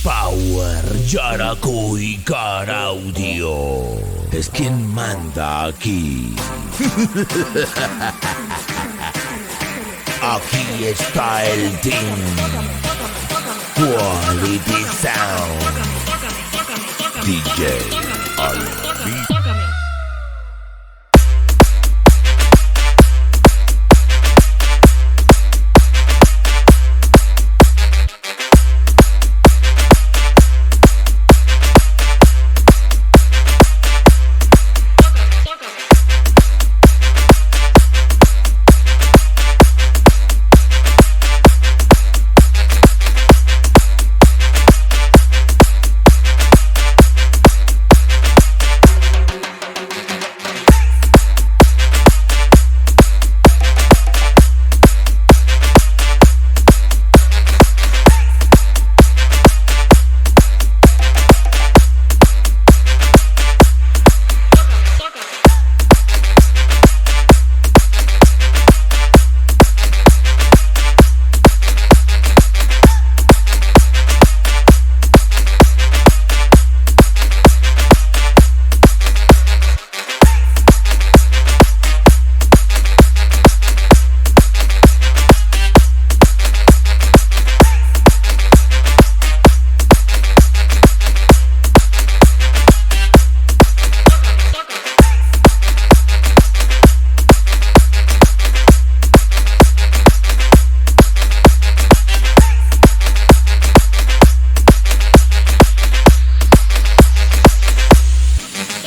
Pawer, Yaracuy, CarAudio es quien manda aquí. Aquí está el team. Quality Sound. DjAli.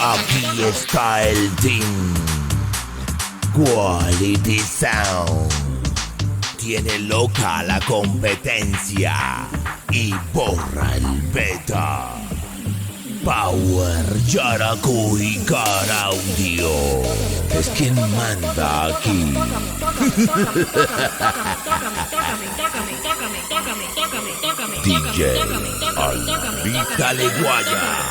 Aquí está el team. Quality Sound. Tiene loca la competencia y borra el beta. Pawer, Yaracuy, CarAudio es quien manda aquí. DjAli. Dale guaya.